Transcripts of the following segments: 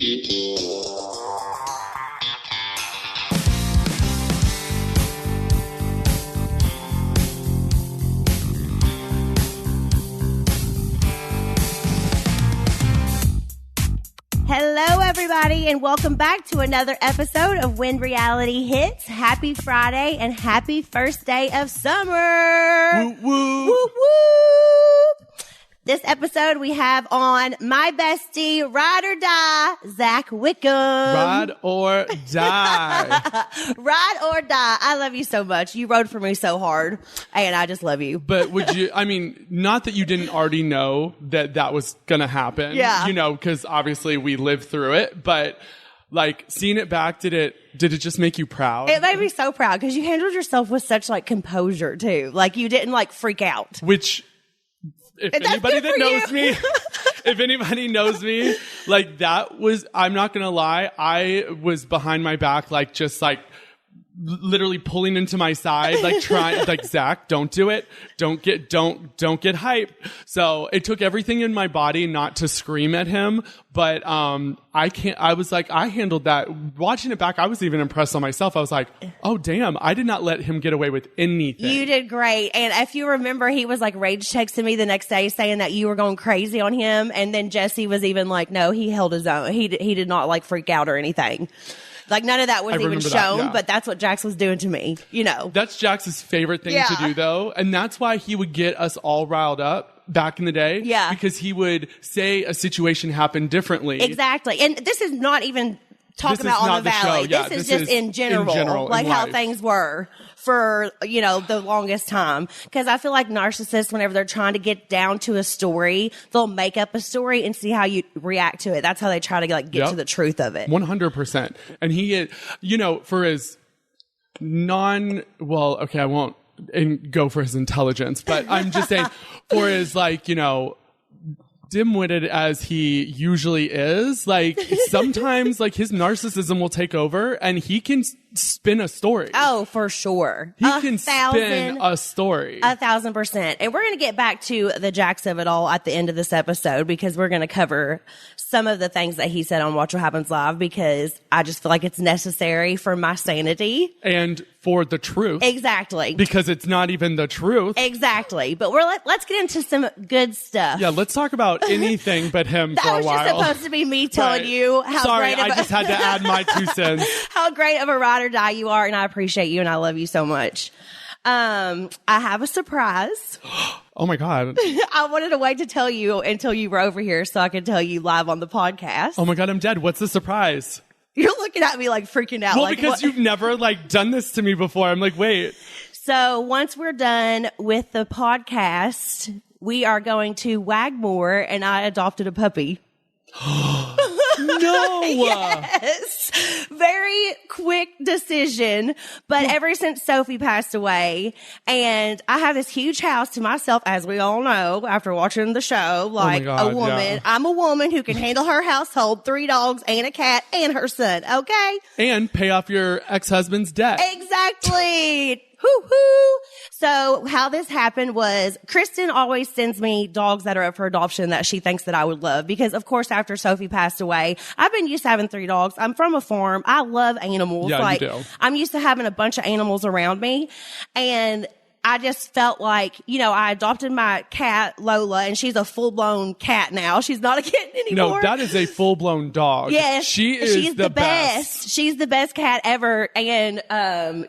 Hello, everybody, and welcome back to another episode of When Reality Hits. Happy Friday and happy first day of summer. Woo, woo. Whoop, whoop. This episode we have on my bestie, ride or die, Zach Wickham. Ride or die. Ride or die. I love you so much. You rode for me so hard, and I just love you. But would you, I mean, not that you didn't already know that that was going to happen. Yeah. You know, because obviously we lived through it, but like seeing it back, did it just make you proud? It made me so proud because you handled yourself with such like composure too. Like you didn't like freak out. Which, if anybody that knows me, if anybody knows me, like that was, I'm not going to lie, I was behind my back, like just like literally pulling into my side, like trying, like, Zach, don't do it. Don't get hyped. So it took everything in my body not to scream at him. But, I was like, I handled that. Watching it back, I was even impressed on myself. I was like, oh damn, I did not let him get away with anything. You did great. And if you remember, he was like rage texting me the next day saying that you were going crazy on him. And then Jesse was even like, no, he held his own. He did not like freak out or anything. Like none of that was even shown, but that's what Jax was doing to me, you know. That's Jax's favorite thing to do though. And that's why he would get us all riled up back in the day. Yeah. Because he would say a situation happened differently. Exactly. And this is not even talking about on the Valley. Yeah, this is just in general like how things were for, you know, the longest time. Because I feel like narcissists, whenever they're trying to get down to a story, they'll make up a story and see how you react to it. That's how they try to like get to the truth of it. 100%. And he, you know, for his I won't go for his intelligence, but I'm just saying for his like, you know, dim-witted as he usually is, like sometimes like his narcissism will take over and he can spin a story. Oh, for sure. He can spin a story. 1,000%. And we're going to get back to the Jax of it all at the end of this episode because we're going to cover some of the things that he said on Watch What Happens Live because I just feel like it's necessary for my sanity. And for the truth. Exactly. Because it's not even the truth. Exactly. But let's get into some good stuff. Yeah, let's talk about anything but him for a while. That was just supposed to be me telling you how Sorry, great of I just had to add my 2 cents. How great of a ride or die you are, and I appreciate you, and I love you so much. I have a surprise. Oh my God. I wanted to wait to tell you until you were over here so I could tell you live on the podcast. Oh my God, I'm dead. What's the surprise? You're looking at me like freaking out. Well, like, because you've never like done this to me before. I'm like, wait. So once we're done with the podcast, we are going to Wagmore, and I adopted a puppy. No. Yes. Very quick decision. But ever since Sophie passed away, and I have this huge house to myself, as we all know, after watching the show, like a woman. Yeah. I'm a woman who can handle her household, 3 dogs and a cat and her son. Okay. And pay off your ex-husband's debt. Exactly. Hoo-hoo. So how this happened was Kristen always sends me dogs that are up for adoption that she thinks that I would love because, of course, after Sophie passed away, I've been used to having 3 dogs. I'm from a farm. I love animals. Yeah, like, you do. I'm used to having a bunch of animals around me. And I just felt like, you know, I adopted my cat, Lola, and she's a full-blown cat now. She's not a kitten anymore. No, that is a full-blown dog. Yes. She's the best. She's the best cat ever. And,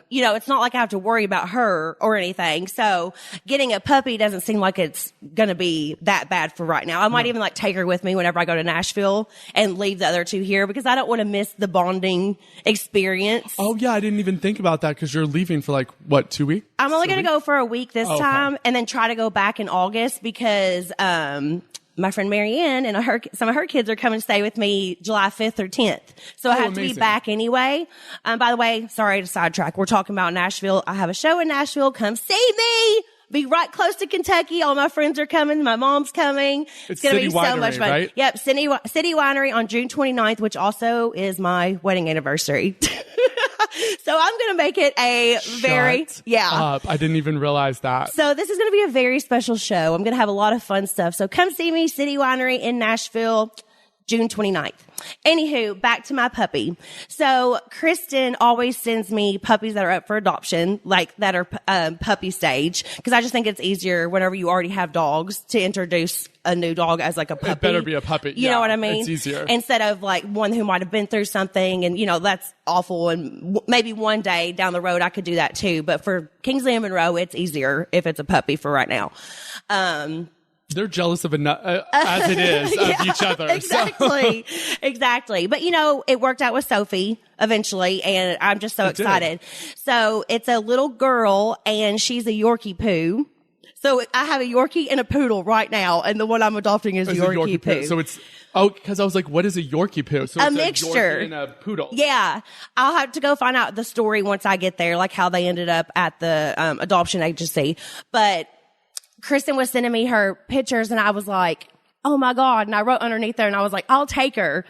you know, it's not like I have to worry about her or anything. So getting a puppy doesn't seem like it's going to be that bad for right now. I might even like take her with me whenever I go to Nashville and leave the other 2 here because I don't want to miss the bonding experience. Oh, yeah. I didn't even think about that because you're leaving for like, what, 2 weeks? I'm only going to go for a week this time and then try to go back in August because my friend Marianne and some of her kids are coming to stay with me July 5th or 10th. So I have to be back anyway. By the way, sorry to sidetrack. We're talking about Nashville. I have a show in Nashville. Come see me. Be right close to Kentucky. All my friends are coming. My mom's coming. It's going to City be so Winery, much fun. Right? Yep. City Winery on June 29th, which also is my wedding anniversary. So I'm going to make it a very, up. I didn't even realize that. So this is going to be a very special show. I'm going to have a lot of fun stuff. So come see me, City Winery in Nashville, June 29th. Anywho, back to my puppy. So Kristen always sends me puppies that are up for adoption, like that are puppy stage, because I just think it's easier whenever you already have dogs to introduce a new dog as like a puppy. It better be a puppy. You know what I mean? It's easier. Instead of like one who might have been through something and, that's awful. And maybe one day down the road I could do that too. But for Kingsley and Monroe, it's easier if it's a puppy for right now. They're jealous of as it is of each other. Exactly. So. Exactly. But it worked out with Sophie eventually, and I'm just so excited. So it's a little girl, and she's a Yorkie poo. So I have a Yorkie and a poodle right now, and the one I'm adopting is Yorkie poo. So it's because I was like, what is a Yorkie poo? So a it's mixture. A Yorkie and a poodle. Yeah. I'll have to go find out the story once I get there, like how they ended up at the adoption agency. But Kristen was sending me her pictures, and I was like, oh my God. And I wrote underneath there, and I was like, I'll take her.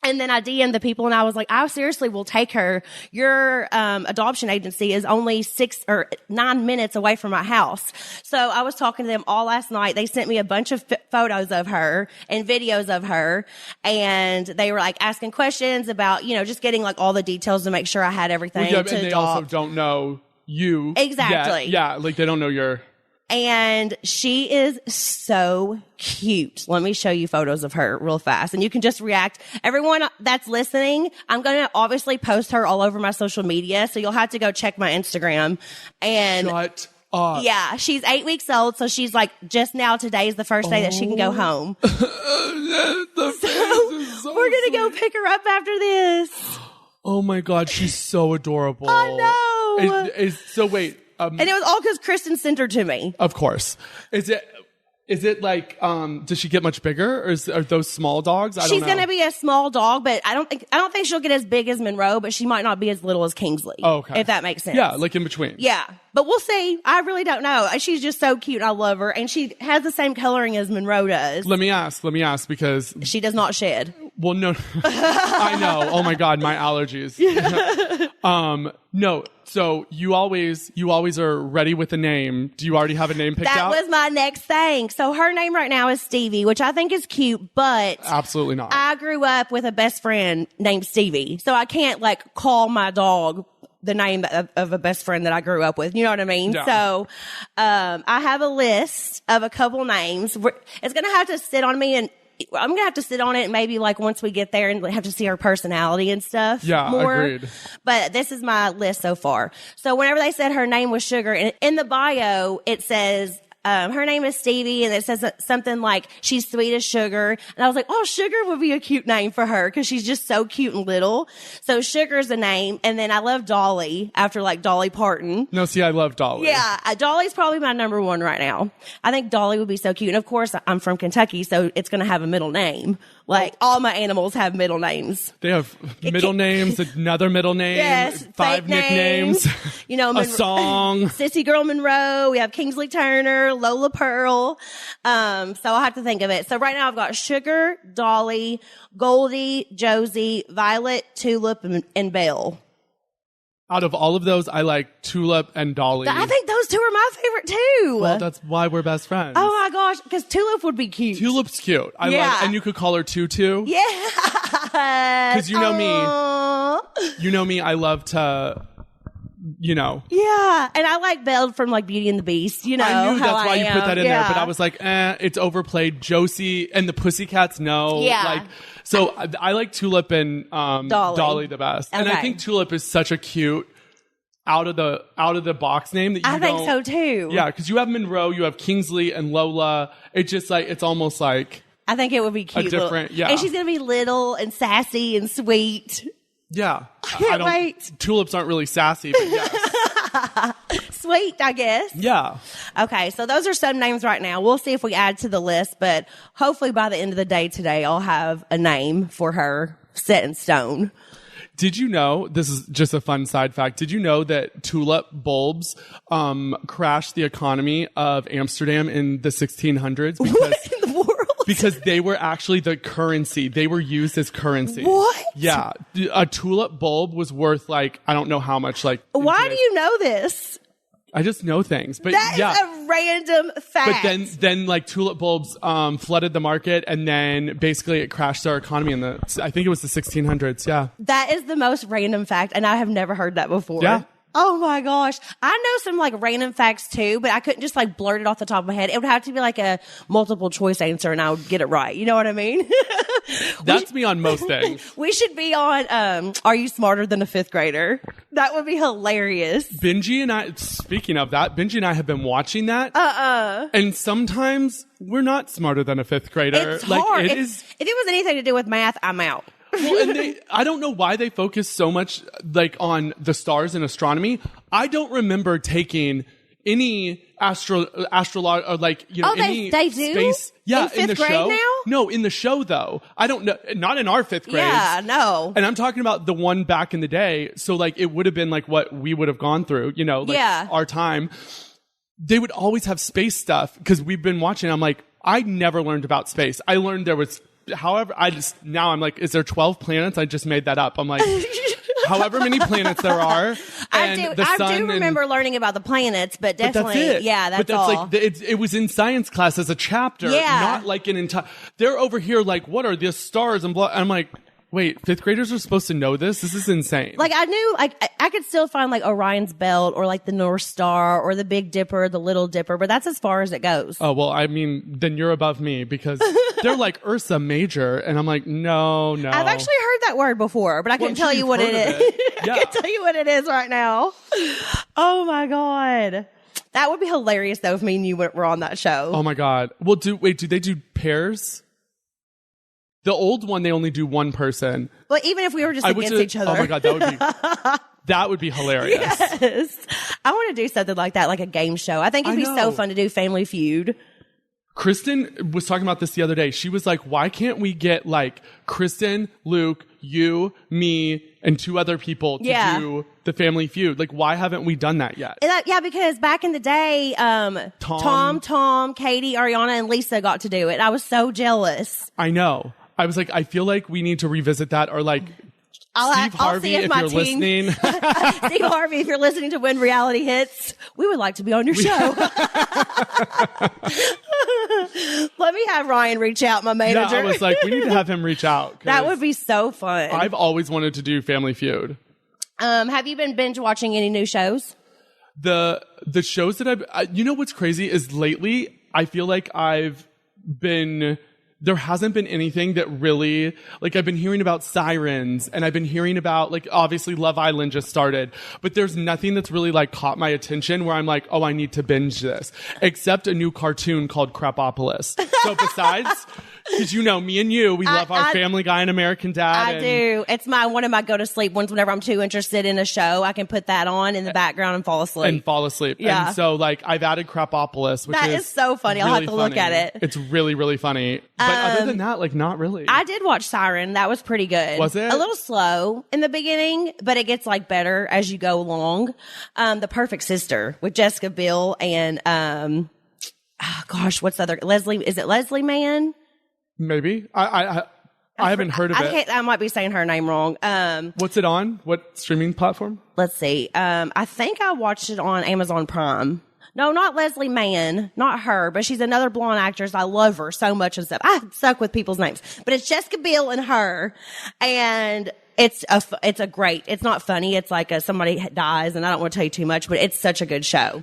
And then I DM'd the people, and I was like, I seriously will take her. Your adoption agency is only 6 or 9 minutes away from my house. So I was talking to them all last night. They sent me a bunch of photos of her and videos of her, and they were like asking questions about, just getting like all the details to make sure I had everything. Well, yeah, and they also don't know you. Exactly. Yeah, like they don't know your... And she is so cute. Let me show you photos of her real fast, and you can just react. Everyone that's listening, I'm going to obviously post her all over my social media, so you'll have to go check my Instagram. And shut up. Yeah, she's 8 weeks old, so she's like just now today is the first day that she can go home. So we're going to go pick her up after this. Oh my God, she's so adorable. I know. So wait. And it was all because Kristen sent her to me. Of course. Is it like, does she get much bigger, or are those small dogs? She's going to be a small dog, but I don't think she'll get as big as Monroe, but she might not be as little as Kingsley. Oh, okay. If that makes sense. Yeah, like in between. Yeah. But we'll see. I really don't know. She's just so cute. I love her. And she has the same coloring as Monroe does. Let me ask because she does not shed. Well, no, I know. Oh my God, my allergies. No. So you always are ready with a name. Do you already have a name picked out? That was my next thing. So her name right now is Stevie, which I think is cute, but absolutely not. I grew up with a best friend named Stevie, so I can't like call my dog the name of a best friend that I grew up with. You know what I mean? Yeah. So, I have a list of a couple names. It's going to have to sit on me, and I'm going to have to sit on it maybe like once we get there and have to see her personality and stuff. Yeah, more. Agreed. But this is my list so far. So whenever they said her name was Sugar, and in the bio, it says, her name is Stevie, and it says something like she's sweet as sugar. And I was like, oh, Sugar would be a cute name for her because she's just so cute and little. So Sugar's a name. And then I love Dolly after like Dolly Parton. No, see, I love Dolly. Yeah. Dolly's probably my number one right now. I think Dolly would be so cute. And of course, I'm from Kentucky, so it's going to have a middle name. Like all my animals have middle names. They have middle names, another middle name, yes, 5 nicknames, a song. Sissy Girl Monroe. We have Kingsley Turner, Lola Pearl. So I'll have to think of it. So right now I've got Sugar, Dolly, Goldie, Josie, Violet, Tulip, and Belle. Out of all of those, I like Tulip and Dolly. I think those two are my favorite too. Well, that's why we're best friends. Oh my gosh, because Tulip would be cute. Tulip's cute. I like, and you could call her Tutu. Yeah. Because you know me. You know me. I love to, Yeah, and I like Belle from like Beauty and the Beast. You know, I knew that's why you put that in there, but Yeah. I was like, it's overplayed. Josie and the Pussycats, no. Yeah. So I like Tulip and Dolly the best. Okay. And I think Tulip is such a cute out of the box name that you I think so too. Yeah, because you have Monroe, you have Kingsley and Lola. It's just like, it's almost like I think it would be cute. A different, yeah. And she's going to be little and sassy and sweet. Yeah. I can't wait. Tulips aren't really sassy, but yes. Sweet, I guess. Yeah. Okay, so those are some names right now. We'll see if we add to the list, but hopefully by the end of the day today, I'll have a name for her set in stone. Did you know, this is just a fun side fact, did you know that tulip bulbs crashed the economy of Amsterdam in the 1600s? Because, what in the world? Because they were actually the currency. They were used as currency. What? Yeah. A tulip bulb was worth like, I don't know how much. Like, why do you know this? I just know things. But that is a random fact. But then like tulip bulbs flooded the market, and then basically it crashed our economy in I think it was the 1600s. Yeah. That is the most random fact, and I have never heard that before. Yeah. Oh my gosh. I know some like random facts too, but I couldn't just like blurt it off the top of my head. It would have to be like a multiple choice answer and I would get it right. You know what I mean? That's me on most things. We should be on, Are You Smarter Than a Fifth Grader? That would be hilarious. Benji and I, speaking of that, Benji and I have been watching that. And sometimes we're not smarter than a fifth grader. It's hard. If it was anything to do with math, I'm out. Well, and I don't know why they focus so much like on the stars and astronomy. I don't remember taking any astrology or like, you know, any they do? space. Yeah, in the grade show. Now? No, in the show though. I don't know. Not in our fifth grade. Yeah, no. And I'm talking about the one back in the day. So like it would have been like what we would have gone through, you know, like our time. They would always have space stuff because we've been watching. I'm like, I never learned about space. I learned there was. However, now I'm like, is there 12 planets? I just made that up. I'm like, however many planets there are. And I do remember learning about the planets, but definitely, but that's it. That's all. Like, it was in science class as a chapter, not like an entire. They're over here like, what are these stars and blah? And I'm like, wait, fifth graders are supposed to know this? This is insane. Like I knew, like I could still find like Orion's Belt or like the North Star or the Big Dipper, the Little Dipper, but that's as far as it goes. Oh, well, I mean, then you're above me because they're like Ursa Major. And I'm like, no. I've actually heard that word before, but I couldn't tell you what it is. Yeah. I can't tell you what it is right now. Oh my God. That would be hilarious though if me and you were on that show. Oh my God. Well, do they do pairs? The old one, they only do one person. Well, even if we were just against each other. Oh my God, that would be hilarious. Yes. I want to do something like that, like a game show. I think it'd be so fun to do Family Feud. Kristen was talking about this the other day. She was like, why can't we get like Kristen, Luke, you, me, and 2 other people to do the Family Feud? Like, why haven't we done that yet? Because back in the day, Tom, Katie, Ariana, and Lisa got to do it. I was so jealous. I know. I was like, I feel like we need to revisit that, or like Steve Harvey, if you're listening. Steve Harvey, if you're listening to When Reality Hits, we would like to be on your show. Let me have Ryan reach out, my manager. Yeah, I was like, we need to have him reach out. That would be so fun. I've always wanted to do Family Feud. Have you been binge watching any new shows? The shows that you know what's crazy is lately I feel like there hasn't been anything that really, like, I've been hearing about Sirens, and I've been hearing about, like, obviously Love Island just started, but there's nothing that's really, like, caught my attention where I'm like, oh, I need to binge this, except a new cartoon called Crapopolis. So besides, because you know, me and you, we love our Family Guy and American Dad. I do. It's one of my go-to-sleep ones whenever I'm too interested in a show. I can put that on in the background and fall asleep. Yeah. And so, like, I've added Crapopolis, which is so funny. I'll have to look at it. It's really, really funny. But other than that, like, not really. I did watch Siren. That was pretty good. Was it? A little slow in the beginning, but it gets like better as you go along. The Perfect Sister with Jessica Biel and what's the other Leslie? Is it Leslie Mann? Maybe. I haven't heard of it. I might be saying her name wrong. What's it on? What streaming platform? Let's see. I think I watched it on Amazon Prime. No, not Leslie Mann, not her, but she's another blonde actress. I love her so much and stuff. I suck with people's names, but it's Jessica Biel and her, and it's not funny. It's like somebody dies, and I don't want to tell you too much, but it's such a good show.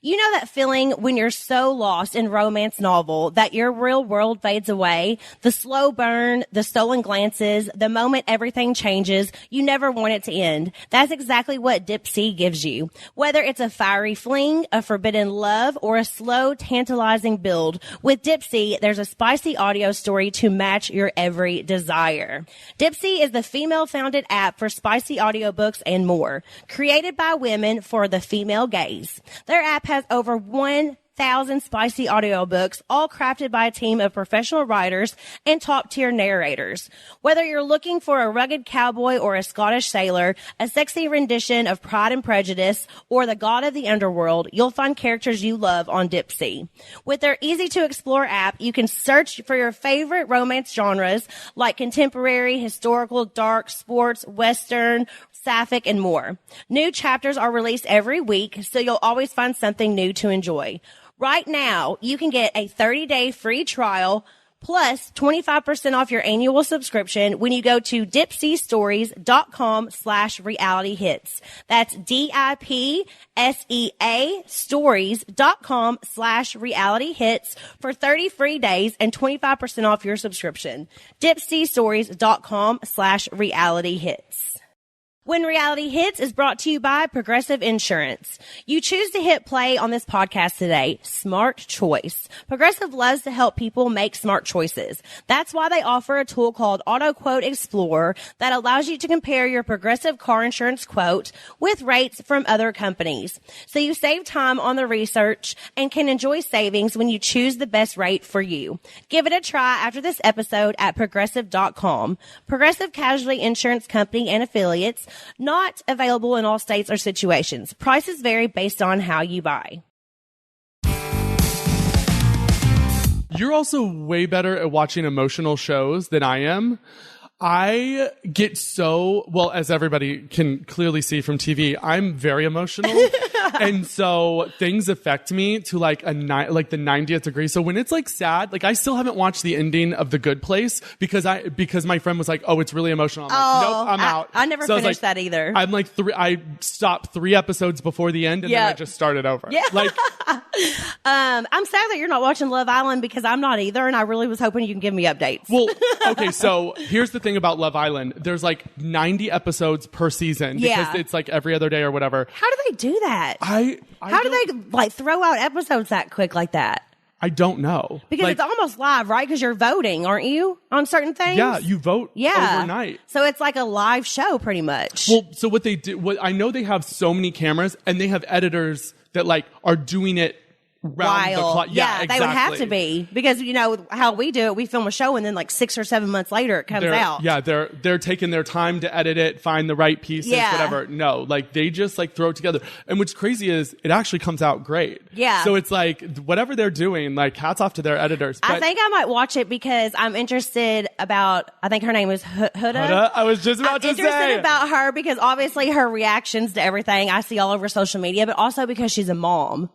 You know that feeling when you're so lost in romance novel that your real world fades away? The slow burn, the stolen glances, the moment everything changes, you never want it to end. That's exactly what Dip Sea gives you. Whether it's a fiery fling, a forbidden love, or a slow, tantalizing build, with Dip Sea, there's a spicy audio story to match your every desire. Dip Sea is the female-founded app for spicy audiobooks and more. Created by women for the female gaze. Their app has over 1,000 spicy audiobooks, all crafted by a team of professional writers and top-tier narrators. Whether you're looking for a rugged cowboy or a Scottish sailor, a sexy rendition of Pride and Prejudice, or the god of the underworld, you'll find characters you love on Dip Sea. With their easy-to-explore app, you can search for your favorite romance genres like contemporary, historical, dark, sports, western, Sapphic, and more. New chapters are released every week, so you'll always find something new to enjoy. Right now, you can get a 30-day free trial plus 25% off your annual subscription when you go to dipseastories.com/realityhits. That's DIPSEA stories.com/realityhits for 30 free days and 25% off your subscription. dipseastories.com/realityhits. When Reality Hits is brought to you by Progressive Insurance. You choose to hit play on this podcast today. Smart choice. Progressive loves to help people make smart choices. That's why they offer a tool called Auto Quote Explorer that allows you to compare your Progressive car insurance quote with rates from other companies. So you save time on the research and can enjoy savings when you choose the best rate for you. Give it a try after this episode at progressive.com. Progressive Casualty Insurance Company and affiliates. Not available in all states or situations. Prices vary based on how you buy. You're also way better at watching emotional shows than I am. I get so, well, as everybody can clearly see from TV, I'm very emotional. And so things affect me to like the 90th degree. So when it's like sad, like I still haven't watched the ending of The Good Place because my friend was like, oh, it's really emotional. I'm like, nope, I'm out. I never finished that either. I'm like I stopped 3 episodes before the end and then I just started over. Yeah. Like, I'm sad that you're not watching Love Island because I'm not either. And I really was hoping you can give me updates. Well, okay. So here's the thing about Love Island. There's like 90 episodes per season because it's like every other day or whatever. How do they do that? How do they like throw out episodes that quick like that? I don't know. Because it's almost live, right? Because you're voting, aren't you, on certain things? Yeah, you vote overnight. So it's like a live show pretty much. Well, so what they do, I know they have so many cameras and they have editors that like are doing it round the clock. Yeah, exactly. They would have to be because you know how we do it. We film a show and then like 6 or 7 months later it comes out. Yeah, they're taking their time to edit it, find the right pieces, whatever. No, like they just like throw it together. And what's crazy is it actually comes out great. Yeah. So it's like whatever they're doing, like hats off to their editors. But I think I might watch it because I'm interested about. I think her name is Huda. I was just about to say. I'm interested about her because obviously her reactions to everything I see all over social media, but also because she's a mom.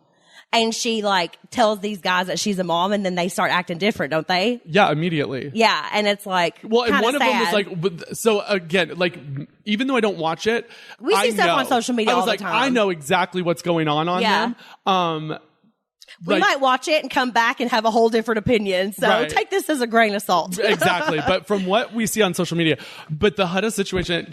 And she like tells these guys that she's a mom and then they start acting different, don't they? Yeah, immediately. Yeah. And it's like, well, and one sad. of them was like, so again, like, even though I don't watch it, we see stuff on social media all the time. I know exactly what's going on them. We might watch it and come back and have a whole different opinion. So take this as a grain of salt. Exactly. But from what we see on social media, but the Huda situation,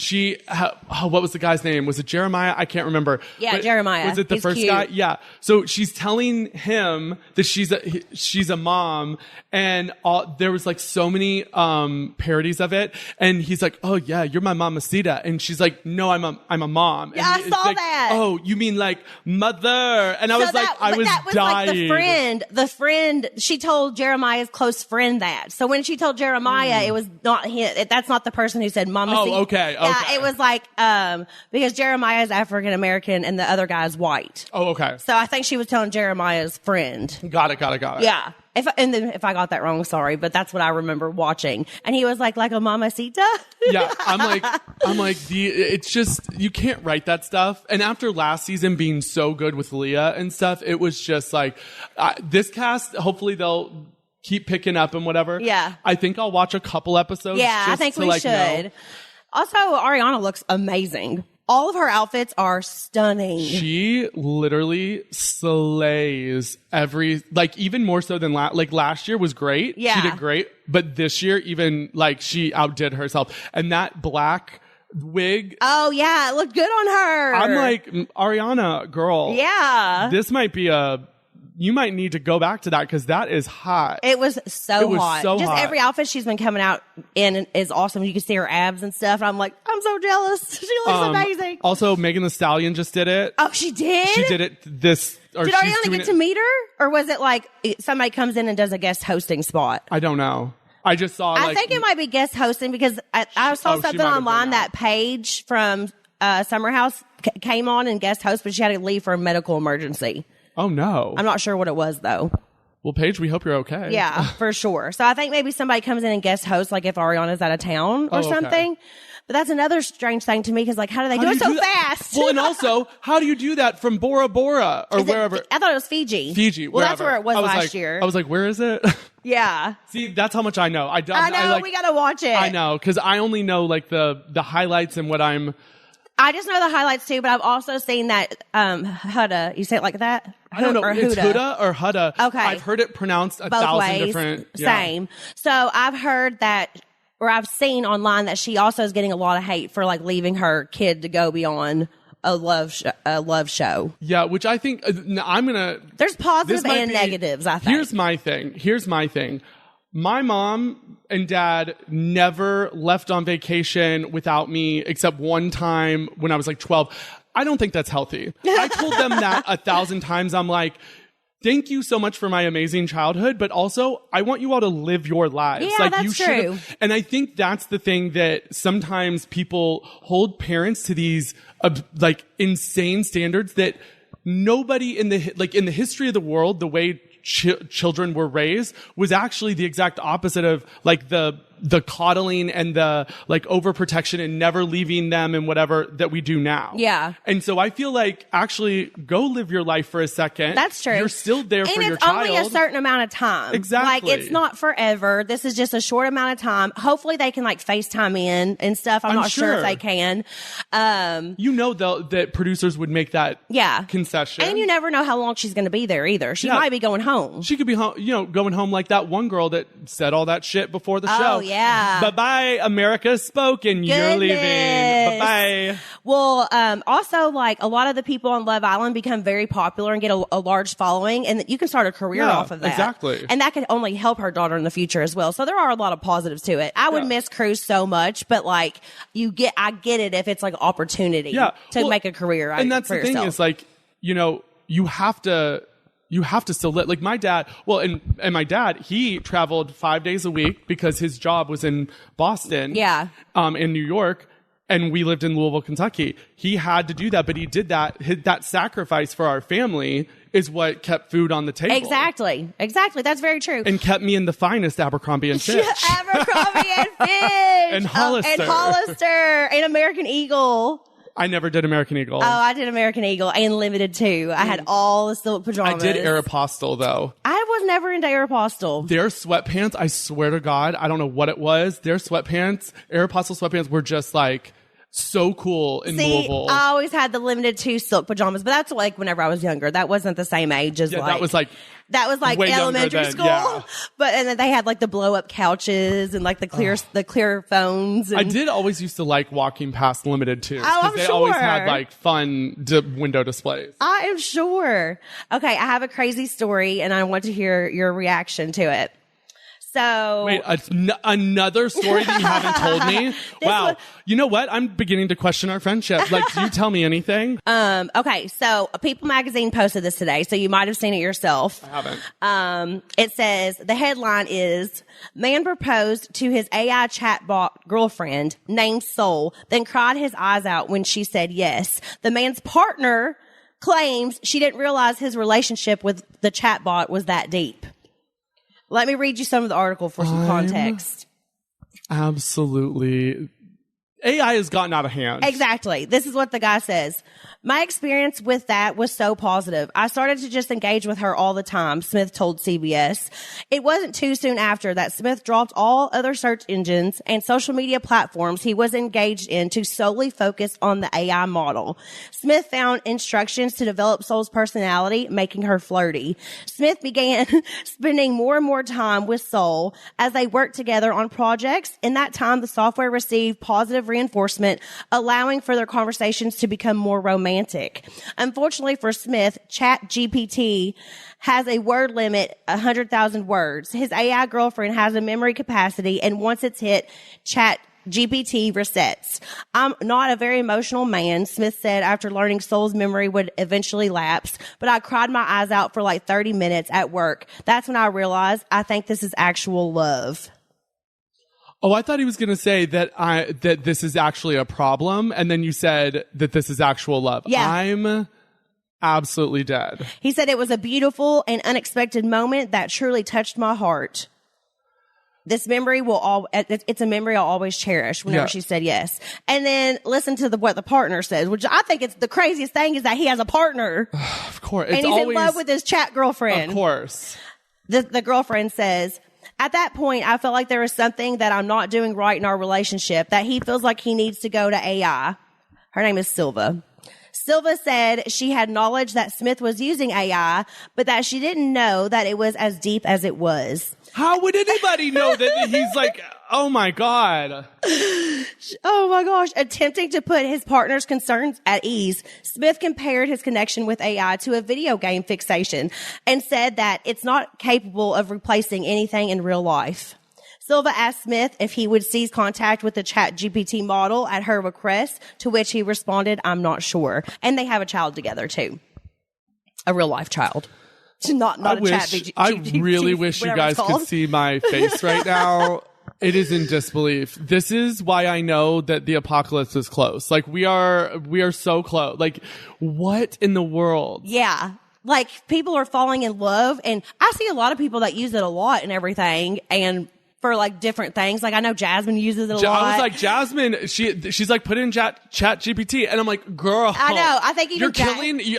what was the guy's name? Was it Jeremiah? I can't remember. Yeah, but Jeremiah. Was it the first cute guy? Yeah. So she's telling him that she's a mom and there was like so many parodies of it. And he's like, oh yeah, you're my mamacita. And she's like, no, I'm a mom. Yeah, I saw that. Oh, you mean like mother? And I was like, I was dying. Like the friend, she told Jeremiah's close friend that. So when she told Jeremiah, it was not him. That's not the person who said mama. Oh, okay. Yeah, it was like, because Jeremiah is African American and the other guy is white. Oh, okay. So I think she was telling Jeremiah's friend. Got it. Yeah. If I got that wrong, sorry, but that's what I remember watching. And he was like a mamacita. Yeah, I'm like, it's just, you can't write that stuff. And after last season being so good with Leah and stuff, it was just like, this cast, hopefully they'll keep picking up and whatever. Yeah. I think I'll watch a couple episodes. Yeah, I think we should. Know. Also, Ariana looks amazing. All of her outfits are stunning. She literally slays even more so than last year was great. Yeah. She did great. But this year, even she outdid herself. And that black wig. Oh yeah, it looked good on her. I'm like, Ariana, girl. Yeah. This might be you might need to go back to that because that is hot. It was so hot. So just hot. Every outfit she's been coming out in is awesome. You can see her abs and stuff. And I'm like, I'm so jealous. She looks amazing. Also, Megan Thee Stallion just did it. Oh, she did? She did it Did Ariana get to meet her? Or was it like somebody comes in and does a guest hosting spot? I don't know. I just saw I think it might be guest hosting because I saw something online that Paige from Summer House came on and guest host, but she had to leave for a medical emergency. Oh, no. I'm not sure what it was, though. Well, Paige, we hope you're okay. Yeah, for sure. So I think maybe somebody comes in and guest hosts, like if Ariana's out of town or something. But that's another strange thing to me because, like, how do they do it so fast? Well, and also, how do you do that from Bora Bora or wherever? I thought it was Fiji. Fiji. Well, wherever. that's where it was last year. I was like, where is it? Yeah. See, that's how much I know. I know. We got to watch it. I know. Because I only know, like, the highlights and what I just know the highlights too, but I've also seen that Huda. You say it like that? I don't know. It's Huda or Huda. Okay. I've heard it pronounced both 1,000 ways. different. Yeah. Same. So I've heard that, or I've seen online that she also is getting a lot of hate for like leaving her kid to go be on a love show. Yeah, which I think I'm gonna. There's positives and negatives. I think. Here's my thing. My mom and dad never left on vacation without me except one time when I was like 12. I don't think that's healthy. I told them that 1,000 times. I'm like, thank you so much for my amazing childhood, but also I want you all to live your lives. Yeah, like that's true. And I think that's the thing that sometimes people hold parents to these like insane standards that nobody in the history of the world, the way children were raised was actually the exact opposite of like the coddling and the like overprotection and never leaving them and whatever that we do now. Yeah. And so I feel like actually go live your life for a second. That's true. You're still there for your child. And it's only a certain amount of time. Exactly. Like it's not forever. This is just a short amount of time. Hopefully they can like FaceTime in and stuff. I'm not sure if they can. You know though that producers would make that concession. And you never know how long she's going to be there either. She might be going home. She could be home, going home like that one girl that said all that shit before the show. Oh, yeah. Bye-bye, America spoken. You're leaving. Bye-bye. Well, also, like, a lot of the people on Love Island become very popular and get a large following, and you can start a career off of that. Exactly. And that could only help her daughter in the future as well. So there are a lot of positives to it. I would miss Cruz so much, but, like, I get it if it's, like, opportunity to make a career out of it. And that's the thing is, like, you have to still live. Like my dad, and my dad, he traveled 5 days a week because his job was in Boston. Yeah. In New York. And we lived in Louisville, Kentucky. He had to do that, but he did that. That sacrifice for our family is what kept food on the table. Exactly. That's very true. And kept me in the finest Abercrombie and Fitch. Abercrombie and Fitch. And Hollister. And Hollister. And American Eagle. I never did American Eagle. Oh, I did American Eagle and Limited too. I had all the silk pajamas. I did Aeropostale though. I was never into Aeropostale. Their sweatpants, I swear to God, I don't know what it was. Their sweatpants, Aeropostale sweatpants were just like so cool in Louisville. I always had the Limited 2 silk pajamas, but that's like whenever I was younger. That wasn't the same age as that was like elementary school. Yeah. But and then they had like the blow up couches and like the clear phones. And I did always used to like walking past Limited too. Oh, I'm they sure. always had like fun window displays. I am sure. Okay, I have a crazy story and I want to hear your reaction to it. So wait, another story that you haven't told me? Wow. You know what? I'm beginning to question our friendship. Like, do you tell me anything? Okay. So People Magazine posted this today, so you might have seen it yourself. I haven't. It says, the headline is, man proposed to his AI chatbot girlfriend named Soul, then cried his eyes out when she said yes. The man's partner claims she didn't realize his relationship with the chatbot was that deep. Let me read you some of the article for some context. Absolutely. AI has gotten out of hand. Exactly. This is what the guy says. My experience with that was so positive. I started to just engage with her all the time, Smith told CBS. It wasn't too soon after that Smith dropped all other search engines and social media platforms he was engaged in to solely focus on the AI model. Smith found instructions to develop Soul's personality, making her flirty. Smith began spending more and more time with Soul as they worked together on projects. In that time, the software received positive reinforcement, allowing for their conversations to become more romantic. Unfortunately for Smith, ChatGPT has a word limit, 100,000 words. His AI girlfriend has a memory capacity, and once it's hit, ChatGPT resets. I'm not a very emotional man, Smith said after learning Soul's memory would eventually lapse, but I cried my eyes out for like 30 minutes at work. That's when I realized I think this is actual love. Oh, I thought he was going to say that this is actually a problem, and then you said that this is actual love. Yeah. I'm absolutely dead. He said it was a beautiful and unexpected moment that truly touched my heart. This memory it's a memory I'll always cherish whenever she said yes. And then listen to what the partner says, which I think it's the craziest thing is that he has a partner. Of course. And he's in love with his chat girlfriend. Of course. The girlfriend says, at that point, I felt like there was something that I'm not doing right in our relationship, that he feels like he needs to go to AI. Her name is Silva. Silva said she had knowledge that Smith was using AI, but that she didn't know that it was as deep as it was. How would anybody know that he's like, oh my God. Oh my gosh. Attempting to put his partner's concerns at ease, Smith compared his connection with AI to a video game fixation and said that it's not capable of replacing anything in real life. Silva asked Smith if he would cease contact with the ChatGPT model at her request, to which he responded, I'm not sure. And they have a child together too. A real life child. Not a ChatGPT. I really wish you guys could see my face right now. It is in disbelief. This is why I know that the apocalypse is close. Like we are so close. Like what in the world? Yeah. Like people are falling in love, and I see a lot of people that use it a lot and everything, and for like different things. Like I know Jasmine uses it a lot. I was like, Jasmine, she's like, put in chat GPT. And I'm like, girl. I know. I think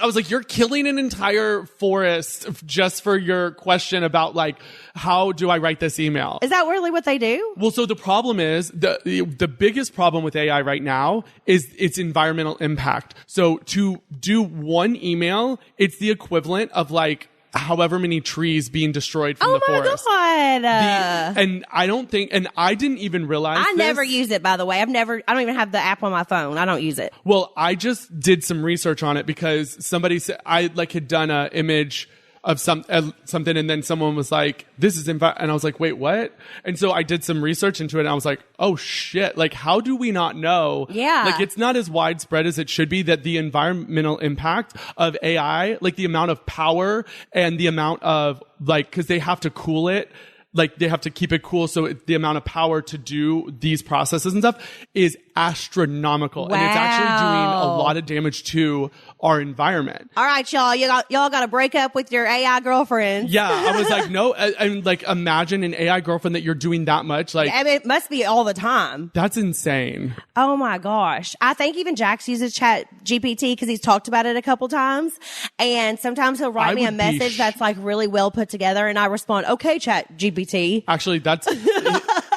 I was like, you're killing an entire forest just for your question about like, how do I write this email? Is that really what they do? Well, so the problem is the biggest problem with AI right now is its environmental impact. So to do one email, it's the equivalent of like, however many trees being destroyed from the forest. Oh my God. And I don't think, and I didn't even realize I never use it, by the way. I don't even have the app on my phone. I don't use it. Well, I just did some research on it because somebody said, I like had done an image of something, and then someone was like, this is and I was like, wait, what? And so I did some research into it, and I was like, oh shit, like how do we not know? Yeah. Like it's not as widespread as it should be, that the environmental impact of AI, like the amount of power and the amount of like, cause they have to cool it. Like they have to keep it cool. So the amount of power to do these processes and stuff is astronomical. Wow. And it's actually doing a lot of damage to our environment. All right, y'all. Y'all got to break up with your AI girlfriend. Yeah. I was like, no. And like, imagine an AI girlfriend that you're doing that much. Like, I mean, it must be all the time. That's insane. Oh my gosh. I think even Jax uses Chat GPT because he's talked about it a couple times. And sometimes he'll write me a message that's like really well put together. And I respond, okay, Chat GPT. Actually, that's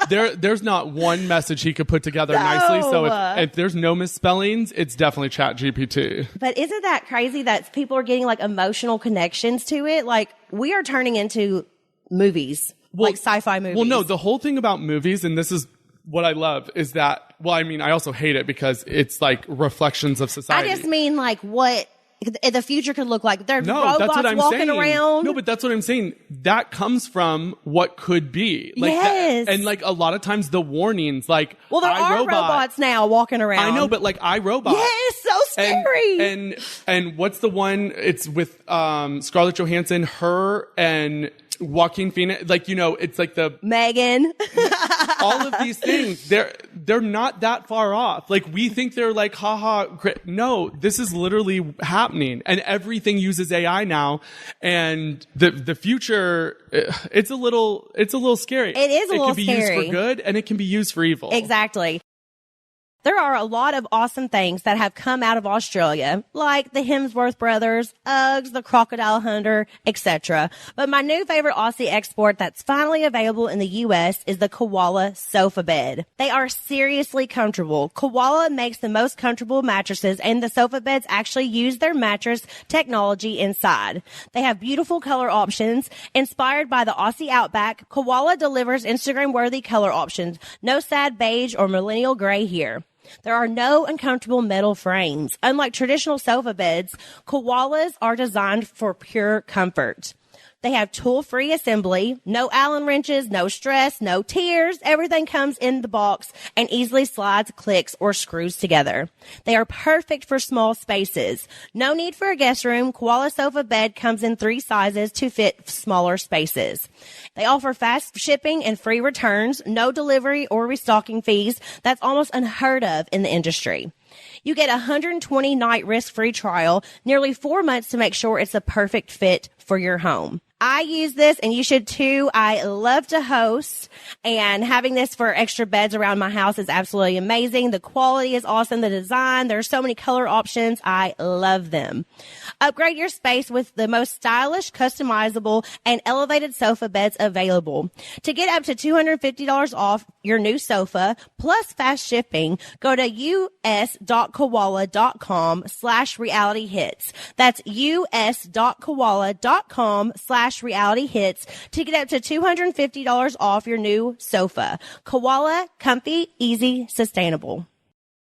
there's not one message he could put together nicely. So if there's no misspellings, it's definitely Chat GPT. But isn't that crazy that people are getting like emotional connections to it? Like we are turning into movies, like sci-fi movies. Well, no, the whole thing about movies, and this is what I love, is that, well, I mean, I also hate it because it's like reflections of society. I just mean like what the future could look like. There's robots that's what I'm walking saying. around. No, but that's what I'm saying. That comes from what could be. Like yes. And like a lot of times the warnings, like, well, there are robots now walking around. I know, but like iRobot. Yes, so scary. And what's the one? It's with Scarlett Johansson, her and Joaquin Phoenix. Like, you know, it's like the Megan. all of these things, they're not that far off. Like we think they're like, haha. No, this is literally happening, and everything uses AI now. And the future, it's a little scary. It is a little scary. It can be used for good, and it can be used for evil. Exactly. There are a lot of awesome things that have come out of Australia, like the Hemsworth brothers, Uggs, the Crocodile Hunter, etc. But my new favorite Aussie export that's finally available in the U.S. is the Koala sofa bed. They are seriously comfortable. Koala makes the most comfortable mattresses, and the sofa beds actually use their mattress technology inside. They have beautiful color options. Inspired by the Aussie Outback, Koala delivers Instagram-worthy color options. No sad beige or millennial gray here. There are no uncomfortable metal frames. Unlike traditional sofa beds, Koalas are designed for pure comfort. They have tool-free assembly, no Allen wrenches, no stress, no tears. Everything comes in the box and easily slides, clicks, or screws together. They are perfect for small spaces. No need for a guest room. Koala sofa bed comes in 3 sizes to fit smaller spaces. They offer fast shipping and free returns, no delivery or restocking fees. That's almost unheard of in the industry. You get a 120-night risk-free trial, nearly 4 months to make sure it's a perfect fit for your home. I use this and you should too. I love to host, and having this for extra beds around my house is absolutely amazing. The quality is awesome. The design, there are so many color options. I love them. Upgrade your space with the most stylish, customizable, and elevated sofa beds available. To get up to $250 off your new sofa plus fast shipping, go to us.koala.com/realityhits. That's us.koala.com/realityhits to get up to $250 off your new sofa. Koala, comfy, easy, sustainable.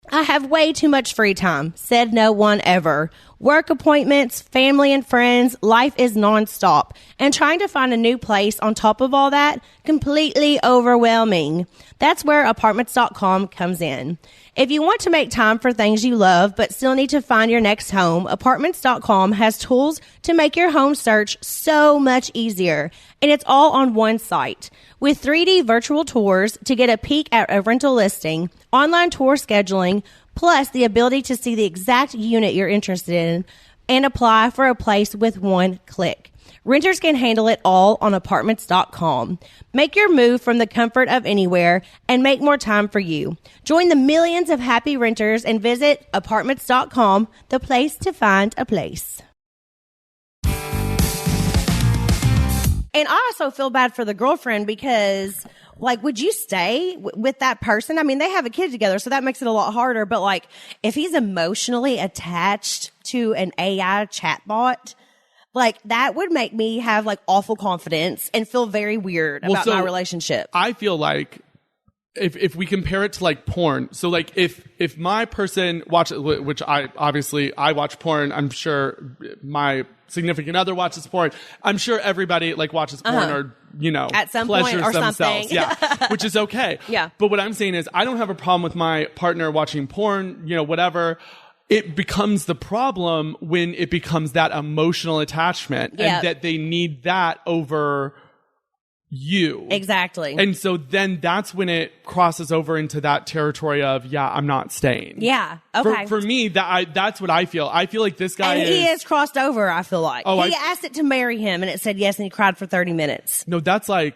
I have way too much free time, said no one ever. Work appointments, family and friends, life is nonstop. And trying to find a new place on top of all that, completely overwhelming. That's where Apartments.com comes in. If you want to make time for things you love, but still need to find your next home, Apartments.com has tools to make your home search so much easier. And it's all on one site. With 3D virtual tours to get a peek at a rental listing, online tour scheduling, plus the ability to see the exact unit you're interested in and apply for a place with one click. Renters can handle it all on Apartments.com. Make your move from the comfort of anywhere and make more time for you. Join the millions of happy renters and visit Apartments.com, the place to find a place. And I also feel bad for the girlfriend because, like, would you stay with that person? I mean, they have a kid together, so that makes it a lot harder. But, like, if he's emotionally attached to an AI chatbot, like, that would make me have, like, awful confidence and feel very weird about my relationship. I feel like if we compare it to, like, porn, so, like, if my person watches, which I watch porn, I'm sure my significant other watches porn. I'm sure everybody like watches porn or, you know, at some point or themselves. something. Yeah. Which is okay. Yeah. But what I'm saying is I don't have a problem with my partner watching porn, you know, whatever. It becomes the problem when it becomes that emotional attachment and that they need that over you. Exactly. And so then that's when it crosses over into that territory of, yeah, I'm not staying. Yeah. Okay. For me, that's what I feel. I feel like this guy he has crossed over, I feel like. Oh, he asked it to marry him and it said yes and he cried for 30 minutes. No, that's not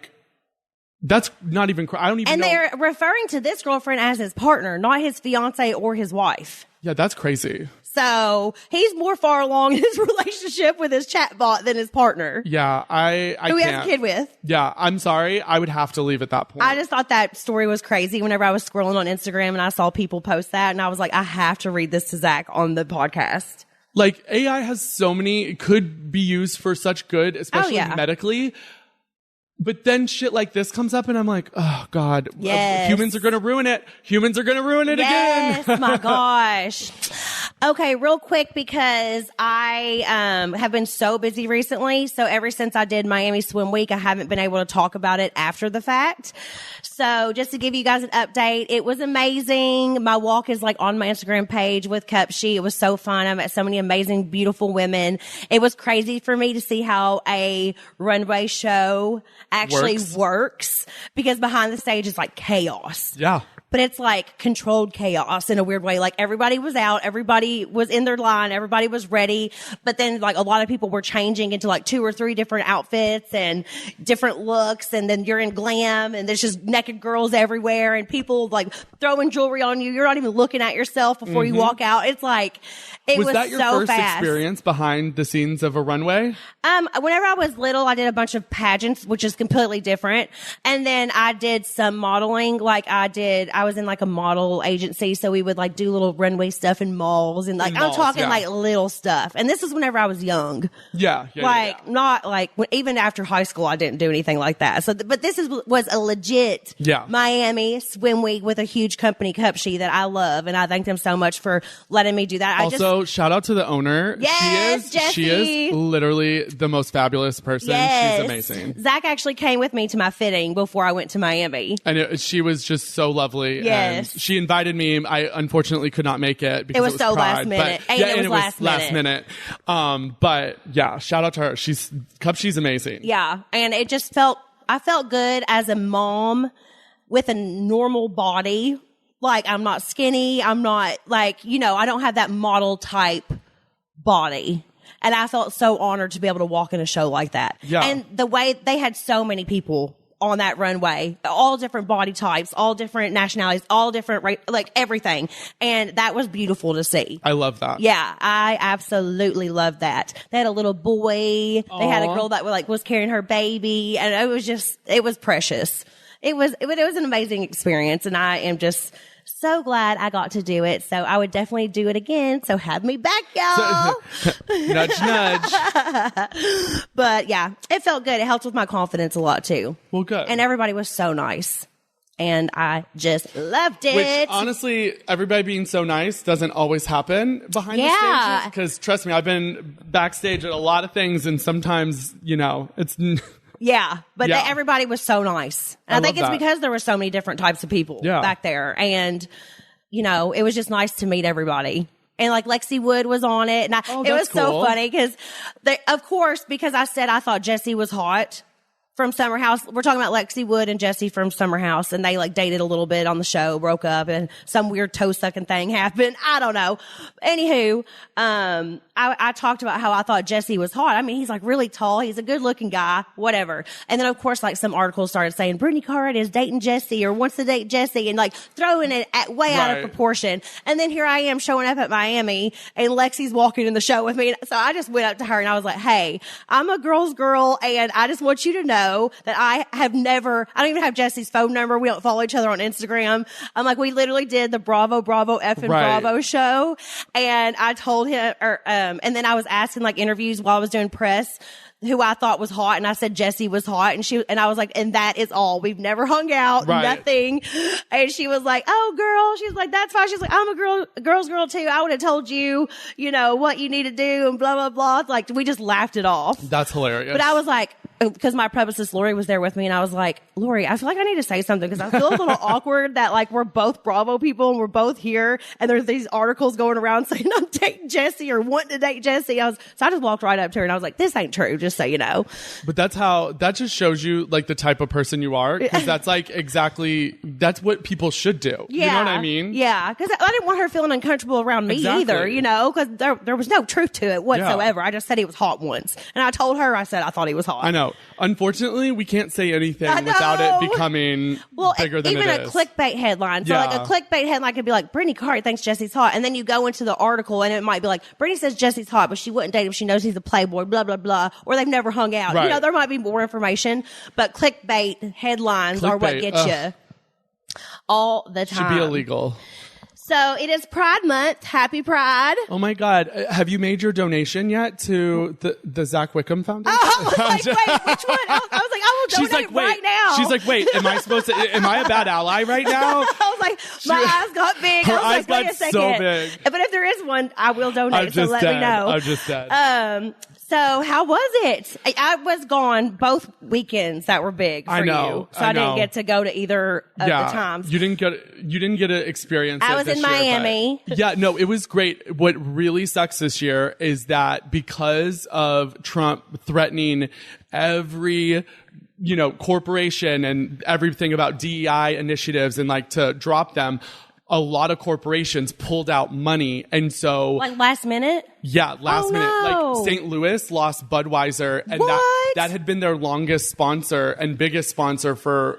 even, I don't even and know. And they're referring to this girlfriend as his partner, not his fiance or his wife. Yeah, that's crazy. So he's more far along in his relationship with his chatbot than his partner. Yeah, I who he can't. has a kid with. Yeah, I'm sorry. I would have to leave at that point. I just thought that story was crazy whenever I was scrolling on Instagram and I saw people post that and I was like, I have to read this to Zach on the podcast. Like, AI has so many, it could be used for such good, especially medically. But then shit like this comes up and I'm like, oh God, humans are going to ruin it. Humans are going to ruin it again. Yes, my gosh. Okay, real quick, because I have been so busy recently. So ever since I did Miami Swim Week, I haven't been able to talk about it after the fact. So just to give you guys an update, it was amazing. My walk is like on my Instagram page with Cupshe. It was so fun. I met so many amazing, beautiful women. It was crazy for me to see how a runway show actually works because behind the stage is like chaos. Yeah. But it's like controlled chaos in a weird way. Like everybody was out, everybody was in their line, everybody was ready. But then like a lot of people were changing into like 2 or 3 different outfits and different looks. And then you're in glam and there's just naked girls everywhere and people like throwing jewelry on you. You're not even looking at yourself before you walk out. It's like, it was that your so first fast. Experience behind the scenes of a runway? Whenever I was little, I did a bunch of pageants, which is completely different. And then I did some modeling. Like I was in like a model agency. So we would like do little runway stuff in malls and like, I'm talking like little stuff. And this is whenever I was young. Yeah. Not like even after high school, I didn't do anything like that. So, but this was a legit Miami Swim Week with a huge company, Cupshe, that I love. And I thank them so much for letting me do that. Also, shout out to the owner. Yes, She is literally the most fabulous person. Yes. She's amazing. Zach actually came with me to my fitting before I went to Miami. And she was just so lovely. Yes. And she invited me. I unfortunately could not make it because it was so Pride, last minute. But, And it was last minute. But yeah, shout out to her. She's amazing. Yeah. And it just I felt good as a mom with a normal body. Like, I'm not skinny. I'm not like, I don't have that model type body. And I felt so honored to be able to walk in a show like that. Yeah. And the way they had so many people on that runway, all different body types, all different nationalities, all different, like everything. And that was beautiful to see. I love that. Yeah, I absolutely love that. They had a little boy. Aww. They had a girl that was carrying her baby, and it was precious. It was an amazing experience, and I am just so glad I got to do it. So I would definitely do it again. So have me back, y'all. Nudge, nudge. But yeah, it felt good. It helped with my confidence a lot too. Well, good. And everybody was so nice. And I just loved it. Which, honestly, everybody being so nice doesn't always happen behind the stages. Because, trust me, I've been backstage at a lot of things, and sometimes, it's... Yeah, but everybody was so nice. And I think it's because there were so many different types of people back there. And, it was just nice to meet everybody. And like Lexi Wood was on it. And it was so funny because, of course, because I said I thought Jessie was hot from Summer House. We're talking about Lexi Wood and Jessie from Summer House, and they dated a little bit on the show, broke up, and some weird toe sucking thing happened. I don't know. Anywho, I talked about how I thought Jessie was hot. I mean, he's really tall. He's a good looking guy, whatever. And then of course, some articles started saying Brittany Cartwright is dating Jessie or wants to date Jessie, and throwing it way out of proportion. And then here I am showing up at Miami, and Lexi's walking in the show with me. So I just went up to her and I was like, hey, I'm a girl's girl, and I just want you to know that I don't even have Jessie's phone number. We don't follow each other on Instagram. I'm like, we literally did the Bravo effing Bravo show. And I told him, and then I was asking interviews while I was doing press who I thought was hot, and I said Jessie was hot, and I was like, and that is all. We've never hung out, nothing. And she was like, oh girl, she's like, that's fine. She's like, I'm a girl's girl too. I would have told you, what you need to do and blah, blah, blah. We just laughed it off. That's hilarious. But I was like, because my publicist Lori was there with me, and I was like, Lori, I feel like I need to say something because I feel a little awkward that we're both Bravo people and we're both here, and there's these articles going around saying I'm dating Jessie or wanting to date Jessie. So I just walked right up to her and I was like, this ain't true, just so you know. But that just shows you the type of person you are, because that's that's what people should do. Yeah. You know what I mean? Yeah, because I didn't want her feeling uncomfortable around me either, because there was no truth to it whatsoever. Yeah. I just said he was hot once, and I told her, I said I thought he was hot. I know. Unfortunately, we can't say anything without it becoming bigger than it is. Even a clickbait headline. So a clickbait headline could be Brittany Cartwright thinks Jessie's hot. And then you go into the article and it might be Brittany says Jessie's hot, but she wouldn't date him. She knows he's a playboy, blah, blah, blah. Or they've never hung out. Right. There might be more information, but clickbait headlines are what get you all the time. Should be illegal. So it is Pride Month. Happy Pride. Oh my God. Have you made your donation yet to the Zach Wickham Foundation? Oh, I was like, wait, which one? I was like, I will donate right now. She's like, wait, am I a bad ally right now? I was like, my eyes got big. Her I was eyes like, wait got a second. so big. But if there is one, I will donate. So let me know. I'm just dead. So how was it? I was gone both weekends that were big for you. So I didn't get to go to either of the times. You didn't get to experience it. I was in Miami. Yeah, no, it was great. What really sucks this year is that because of Trump threatening every corporation and everything about DEI initiatives and to drop them, a lot of corporations pulled out money. And so last minute? Yeah, last minute. St. Louis lost Budweiser, and that had been their longest sponsor and biggest sponsor for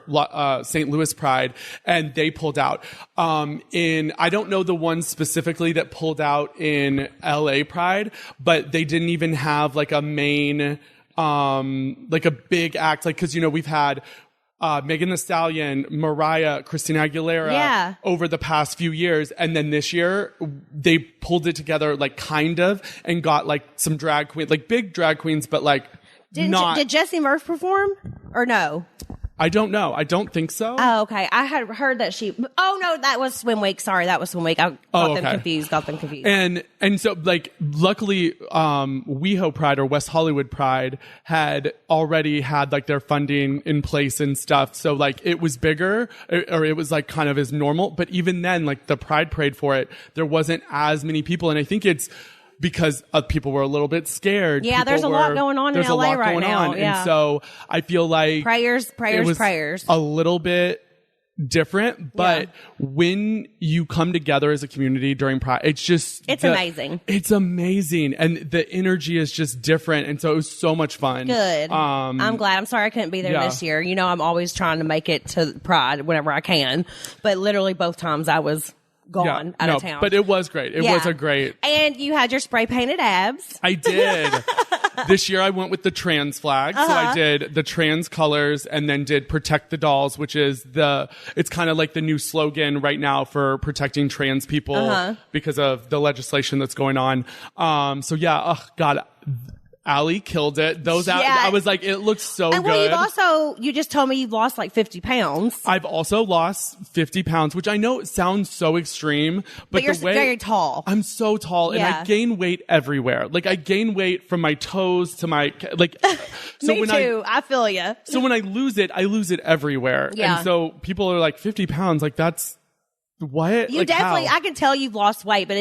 St. Louis Pride, and they pulled out. I don't know the one specifically that pulled out in LA Pride, but they didn't even have a main a big act, because we've had Megan Thee Stallion, Mariah, Christina Aguilera over the past few years. And then this year, they pulled it together, kind of, and got, some drag queens, big drag queens, but, Did Jessie Murph perform? Or no? I don't know. I don't think so. Oh, okay. I had heard that oh no, that was Swim Week. Sorry, that was Swim Week. I got them confused. And so luckily, WeHo Pride or West Hollywood Pride had already had their funding in place and stuff. So it was bigger, or it was kind of as normal. But even then, the Pride Parade for it, there wasn't as many people. And I think it's because people were a little bit scared. Yeah, there's a lot going on in LA right now. Yeah. And so I feel prayers. A little bit different, but when you come together as a community during Pride, it's amazing. It's amazing. And the energy is just different. And so it was so much fun. Good. I'm glad. I'm sorry I couldn't be there this year. You know, I'm always trying to make it to Pride whenever I can, but literally both times I was gone out of town. But it was great. It was a great. And you had your spray painted abs. I did. This year I went with the trans flag. So I did the trans colors and then did Protect the Dolls, which is it's kind of like the new slogan right now for protecting trans people because of the legislation that's going on. So yeah, oh God. Allie killed it. I was like, it looks so good. Well, you just told me you've lost like 50 pounds. I've also lost 50 pounds, which I know sounds so extreme, but you're very tall. I'm so tall and I gain weight everywhere. Like I gain weight from my toes to my, like, so Me too. I feel you. So when I lose it everywhere. Yeah. And so people are like 50 pounds, like that's what? You like, definitely, how? I can tell you've lost weight, but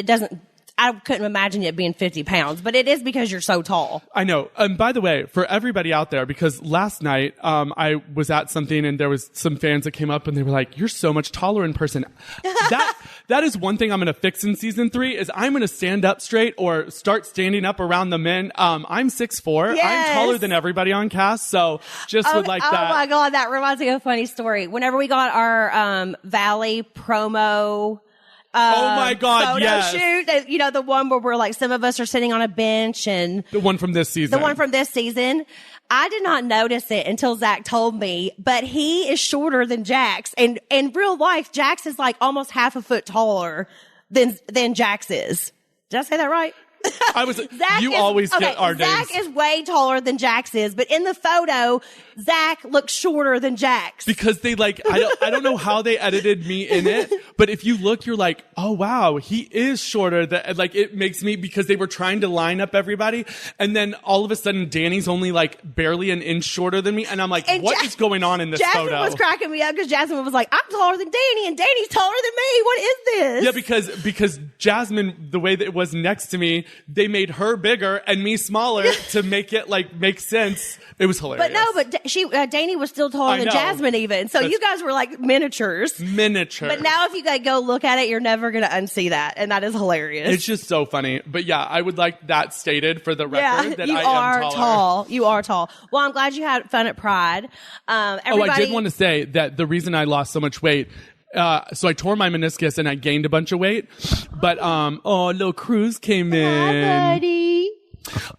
I couldn't imagine it being 50 pounds, but it is because you're so tall. I know. And by the way, for everybody out there, because last night, I was at something and there was some fans that came up and they were like, you're so much taller in person. That is one thing I'm going to fix in season 3 is I'm going to stand up straight or start standing up around the men. I'm 6'4". Yes. I'm taller than everybody on cast. So just would like that. Oh my God. That reminds me of a funny story. Whenever we got our, Valley promo, oh my God, photo yes. shoot. You know, the one where we're like, some of us are sitting on a bench and. The one from this season. I did not notice it until Zach told me, but he is shorter than Jax. And in real life, Jax is like almost half a foot taller than Jax is. Did I say that right? Always get our names. Zach is way taller than Jax is, but in the photo, Zach looks shorter than Jax. Because they I don't know how they edited me in it, but if you look, you're like, oh wow, he is shorter. It makes me, because they were trying to line up everybody, and then all of a sudden Danny's only like barely an inch shorter than me, and I'm like, what is going on in this Jasmine photo? Was cracking me up because Jasmine was like, I'm taller than Danny, and Danny's taller than me. What is this? Yeah, because Jasmine, the way that it was next to me, they made her bigger and me smaller to make it make sense. It was hilarious. But Danny was still taller than Jasmine even. So you guys were like miniatures. But now if you go look at it, you're never going to unsee that. And that is hilarious. It's just so funny. But yeah, I would like that stated for the record that you I are am taller. tall. You are tall. Well, I'm glad you had fun at Pride. I did want to say that the reason I lost so much weight, so I tore my meniscus and I gained a bunch of weight, but, little Cruz came in. Hi, buddy.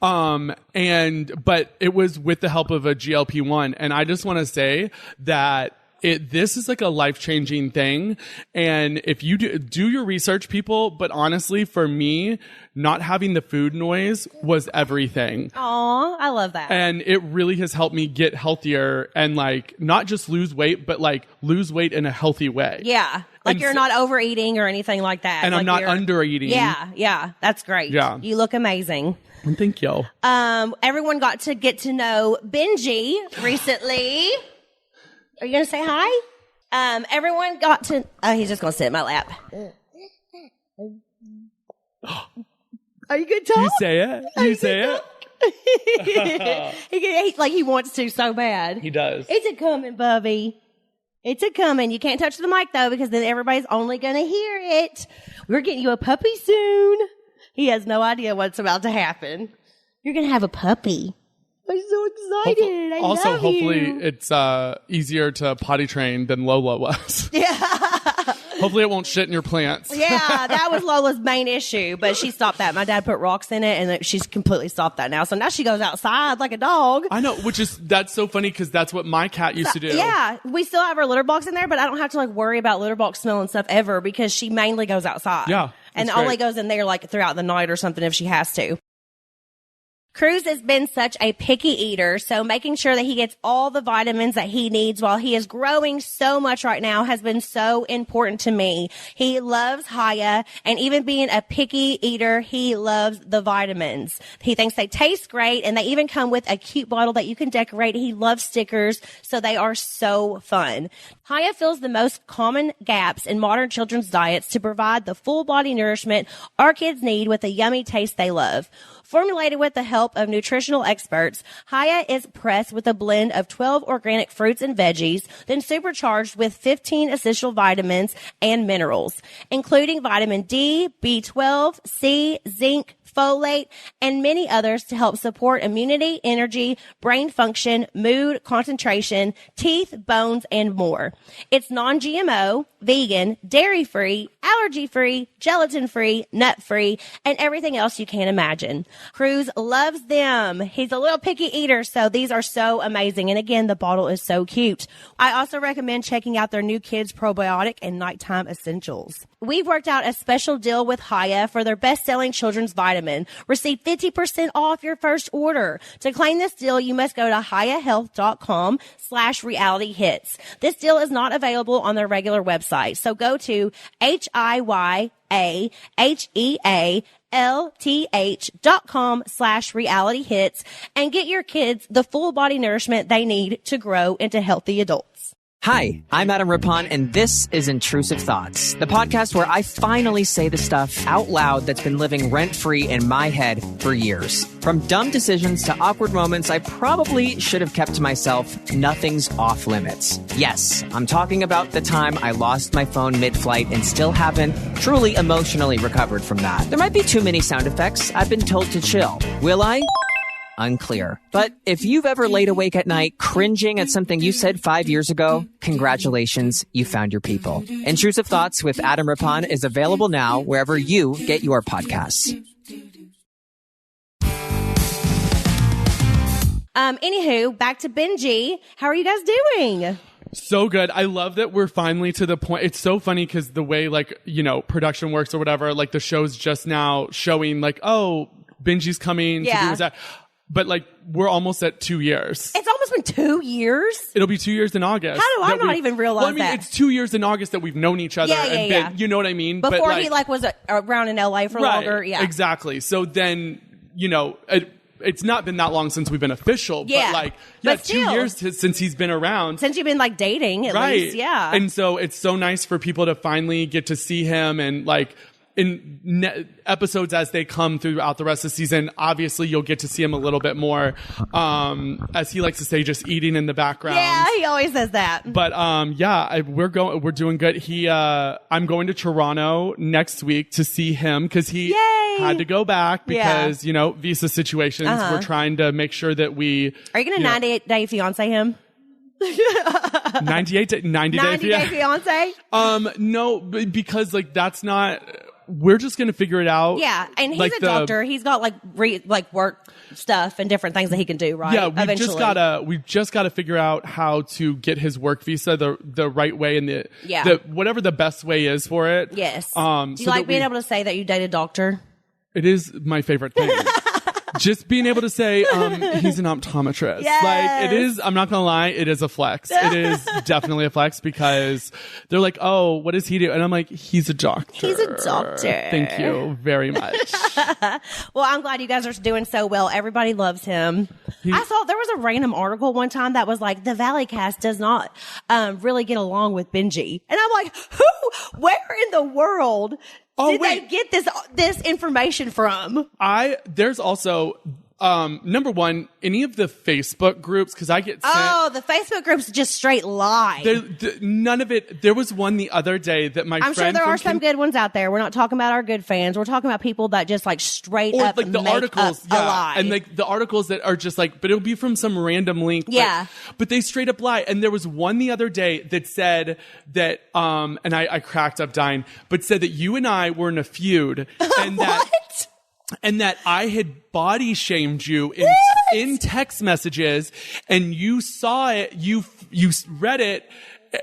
But it was with the help of a GLP-1. And I just want to say that this is like a life-changing thing. And if you do your research, people, but honestly, for me, not having the food noise was everything. Aw, I love that. And it really has helped me get healthier and not just lose weight, but lose weight in a healthy way. Yeah. You're not overeating or anything like that. And I'm not undereating. Yeah. That's great. Yeah. You look amazing. Thank you. Everyone got to get to know Benji recently. Are you going to say hi? Everyone got to... Oh, he's just going to sit in my lap. Are you good to talk? You say it? You say it? He wants to so bad. He does. It's a coming, Bubby. It's a coming. You can't touch the mic, though, because then everybody's only going to hear it. We're getting you a puppy soon. He has no idea what's about to happen. You're going to have a puppy. I'm so excited. Hopefully it's easier to potty train than Lola was. Yeah. Hopefully it won't shit in your plants. Yeah, that was Lola's main issue, but she stopped that. My dad put rocks in it, and she's completely stopped that now. So now she goes outside like a dog. I know, that's so funny because that's what my cat used to do. Yeah, we still have her litter box in there, but I don't have to worry about litter box smell and stuff ever because she mainly goes outside. Yeah. And only goes in there throughout the night or something if she has to. Cruz has been such a picky eater, so making sure that he gets all the vitamins that he needs while he is growing so much right now has been so important to me. He loves Haya, and even being a picky eater, he loves the vitamins. He thinks they taste great, and they even come with a cute bottle that you can decorate. He loves stickers, so they are so fun. Haya fills the most common gaps in modern children's diets to provide the full body nourishment our kids need with the yummy taste they love. Formulated with the help help of nutritional experts, Haya is pressed with a blend of 12 organic fruits and veggies, then supercharged with 15 essential vitamins and minerals, including vitamin D, B12, C, zinc, folate, and many others to help support immunity, energy, brain function, mood, concentration, teeth, bones, and more. It's non-GMO, vegan, dairy-free, allergy-free, gelatin-free, nut-free, and everything else you can imagine. Cruz loves them. He's a little picky eater, so these are so amazing. And again, the bottle is so cute. I also recommend checking out their new kids probiotic and nighttime essentials. We've worked out a special deal with Haya for their best-selling children's vitamin. Receive 50% off your first order. To claim this deal, you must go to hayahealth.com/realityhits. This deal is not available on their regular website. So go to HIYAHEALTH.com/realityhits and get your kids the full body nourishment they need to grow into healthy adults. Hi, I'm Adam Rippon, and this is Intrusive Thoughts, the podcast where I finally say the stuff out loud that's been living rent-free in my head for years. From dumb decisions to awkward moments I probably should have kept to myself, nothing's off limits. Yes, I'm talking about the time I lost my phone mid-flight and still haven't truly emotionally recovered from that. There might be too many sound effects. I've been told to chill. Will I? Unclear. But if you've ever laid awake at night cringing at something you said 5 years ago, congratulations, you found your people. Intrusive Thoughts with Adam Rippon is available now wherever you get your podcasts. Anywho, back to Benji. How are you guys doing? So good. I love that we're finally to the point. It's so funny because the way, like, you know, production works or whatever, like the show's just now showing like, oh, Benji's coming to do that. But like, we're almost at 2 years. It's almost been 2 years? It'll be 2 years in August. How do I not even realize that? Well, I mean, it's 2 years in August that we've known each other. And you know what I mean? Before but, he was around in LA for longer. Yeah. Exactly. So then, you know, it's not been that long since we've been official. But like, 2 years since he's been around. Since you've been like dating at least. Yeah. And so it's so nice for people to finally get to see him and like, in episodes as they come throughout the rest of the season, obviously you'll get to see him a little bit more, as he likes to say, just eating in the background. Yeah, he always says that. But we're doing good. I'm going to Toronto next week to see him because he had to go back because you know, visa situations. We're trying to make sure that we. Are you going to 90-day fiance him? 90 day fiance? No, because like that's not. We're just going to figure it out. Yeah, and he's a doctor. He's got like work stuff and different things that he can do, right? Yeah, we've just got to figure out how to get his work visa the right way and the whatever the best way is for it. Yes. Do you like being able to say that you date a doctor? It is my favorite thing. Just being able to say, he's an optometrist. Yes. Like, it is, I'm not gonna lie, it is a flex. It is definitely a flex because they're like, oh, what does he do? And I'm like, he's a doctor. He's a doctor. Thank you very much. Well, I'm glad you guys are doing so well. Everybody loves him. I saw there was a random article one time that was like, the Valley cast does not really get along with Benji. And I'm like, where in the world did they get this information from? There's also, number one, any of the Facebook groups, because I get sent. The Facebook groups just straight lie. None of it. There was one the other day that I'm sure there are some good ones out there. We're not talking about our good fans. We're talking about people that just like straight up like the make articles, up a lie. And like the articles that are just like, but it'll be from some random link. Yeah. But they straight up lie. And there was one the other day that said that, and I cracked up dying, but said that you and I were in a feud. And that. What? And that I had body shamed you in text messages, and you saw it, you read it,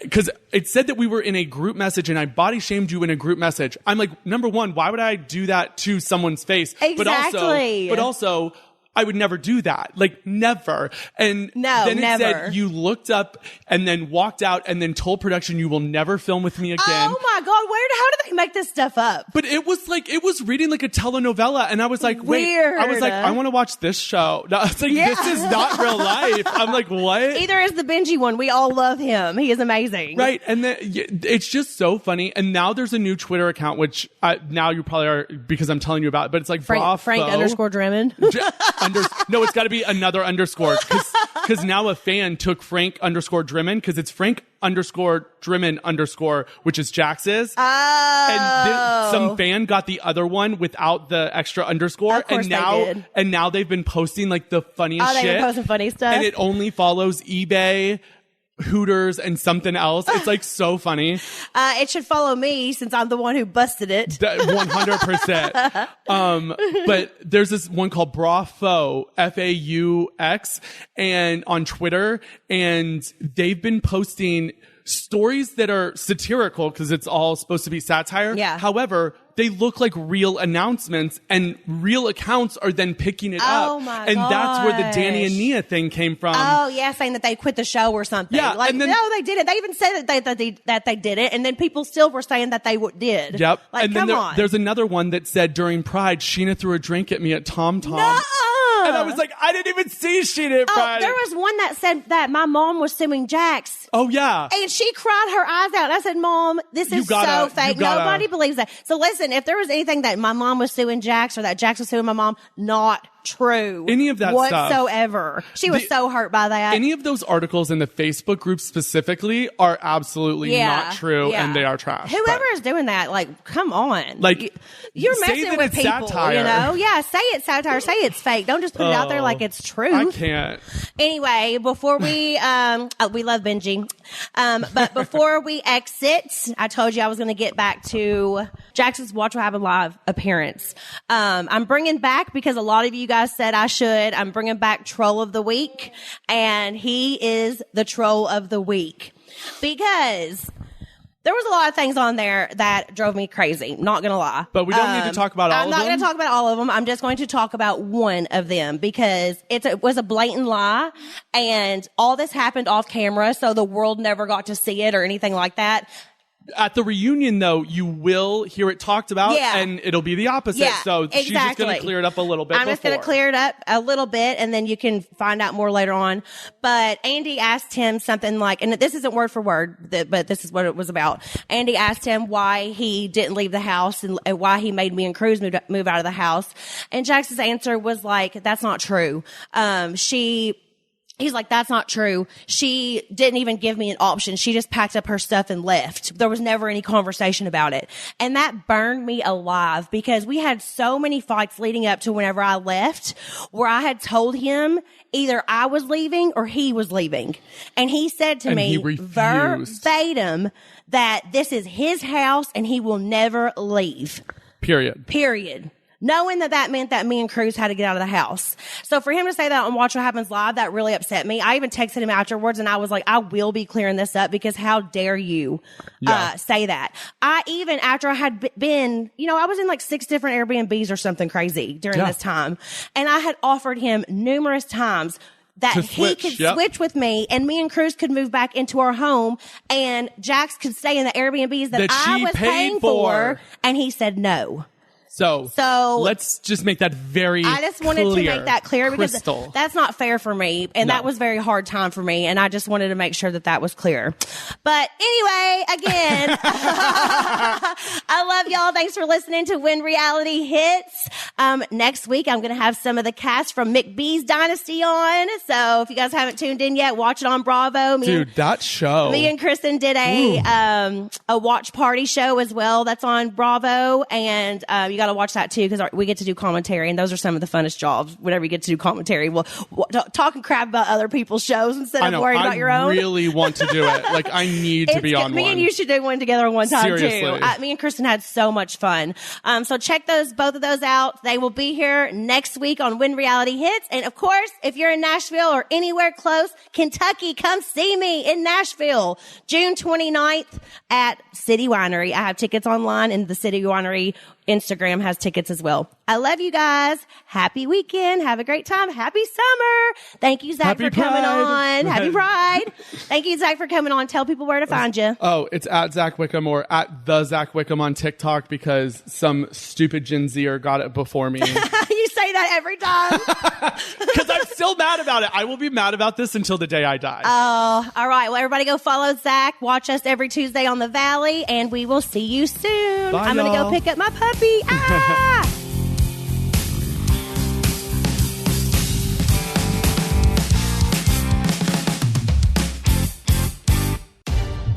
because it said that we were in a group message, and I body shamed you in a group message. I'm like, number one, why would I do that to someone's face? Exactly. But also, I would never do that. Like, never. And then it said you looked up and then walked out and then told production you will never film with me again. Oh my God. How did they make this stuff up? But it was reading like a telenovela, and I was like, weird. I was like, I want to watch this show. No, I was like, this is not real life. I'm like, what? Either is the Benji one. We all love him. He is amazing. Right. And then it's just so funny. And now there's a new Twitter account, which now you probably are, because I'm telling you about it, but it's like Frank _Drummond. No, it's got to be another underscore because now a fan took Frank _Drimmen because it's Frank _Drimmen which is Jax's. Oh. And some fan got the other one without the extra underscore. Of course and now, they did. And now they've been posting like the funniest shit. They've been posting funny stuff. And it only follows eBay, Hooters, and something else. It's like so funny. It should follow me since I'm the one who busted it. 100%. But there's this one called Brafaux, FAUX, and on Twitter, and they've been posting stories that are satirical because it's all supposed to be satire. Yeah. However, they look like real announcements, and real accounts are then picking it up. Oh my And gosh. that's where the Danny and Nia thing came from. Oh yeah, saying that they quit the show or something. Yeah, like and then, no, they did it. They even said that they did it, and then people still were saying that they did. Yep. Like, and then come on. there's another one that said during Pride, Sheena threw a drink at me at Tom Tom. No. And I was like, I didn't even see Sheena at Pride. There was one that said that my mom was suing Jax. Oh yeah. And she cried her eyes out. And I said, Mom, this is so fake. Nobody believes that. So listen, if there was anything that my mom was suing Jax or that Jax was suing my mom, not true. Any of that whatsoever. stuff. She was so hurt by that. Any of those articles in the Facebook group specifically are absolutely not true, and they are trash. Whoever is doing that, like, come on. Like, you're say messing that with it's people, satire. you know? Yeah, say it's satire. Say it's fake. Don't just put it out there like it's true. I can't. Anyway, before we love Benji. But before we exit, I told you I was going to get back to Jackson's Watch What Happened Live appearance. I'm bringing back, because a lot of you guys said I should, I'm bringing back Troll of the Week, and he is the Troll of the Week because there was a lot of things on there that drove me crazy. Not going to lie. But we don't need to talk about all of them. I'm not going to talk about all of them. I'm just going to talk about one of them because it was a blatant lie, and all this happened off camera, so the world never got to see it or anything like that. At the reunion, though, you will hear it talked about, and it'll be the opposite. Yeah, so she's just going to clear it up a little bit. I'm just going to clear it up a little bit, and then you can find out more later on. But Andy asked him something like, and this isn't word for word, but this is what it was about. Andy asked him why he didn't leave the house and why he made me and Cruz move out of the house. And Jackson's answer was like, that's not true. He's like, that's not true. She didn't even give me an option. She just packed up her stuff and left. There was never any conversation about it. And that burned me alive because we had so many fights leading up to whenever I left where I had told him either I was leaving or he was leaving. And he said to me verbatim that this is his house and he will never leave. Period. Knowing that meant that me and Cruz had to get out of the house. So for him to say that on Watch What Happens Live, that really upset me. I even texted him afterwards and I was like, I will be clearing this up because how dare you say that. I even, after I had been, I was in like 6 different Airbnbs or something crazy during this time. And I had offered him numerous times that he could switch with me and me and Cruz could move back into our home and Jax could stay in the Airbnbs that I was paying for. And he said no. So let's just make that very clear. I just wanted to make that clear because that's not fair for me. And that was a very hard time for me. And I just wanted to make sure that was clear. But anyway, again, I love y'all. Thanks for listening to When Reality Hits. Next week, I'm going to have some of the cast from McBee's Dynasty on. So if you guys haven't tuned in yet, watch it on Bravo. That show. Me and Kristen did a watch party show as well. That's on Bravo. And you got to watch that too because we get to do commentary, and those are some of the funnest jobs. Whenever you get to do commentary, talking crap about other people's shows instead of worrying about your own. I really want to do it. Like I need to be on me one. And you should do one together one time Seriously. too. Me and Kristen had so much fun. So check both of those out. They will be here next week on When Reality Hits. And of course, if you're in Nashville or anywhere close, Kentucky, come see me in Nashville, June 29th at City Winery. I have tickets online, and the City Winery Instagram has tickets as well. I love you guys. Happy weekend. Have a great time. Happy summer. Thank you, Zach, for coming on. Happy Pride. Thank you, Zach, for coming on. Tell people where to find you. Oh, it's at Zach Wickham or at the Zach Wickham on TikTok because some stupid Gen Zer got it before me. You say that every time. Because I'm still mad about it. I will be mad about this until the day I die. Oh, all right. Well, everybody go follow Zach. Watch us every Tuesday on the Valley, and we will see you soon. Bye, I'm going to go pick up my puppy. Ah!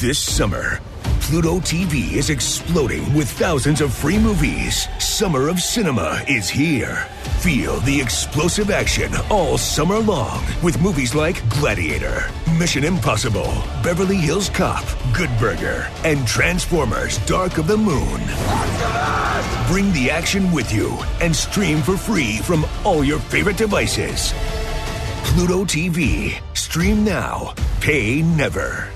This summer, Pluto TV is exploding with thousands of free movies. Summer of Cinema is here. Feel the explosive action all summer long with movies like Gladiator, Mission Impossible, Beverly Hills Cop, Good Burger, and Transformers: Dark of the Moon. Bring the action with you and stream for free from all your favorite devices. Pluto TV. Stream now. Pay never.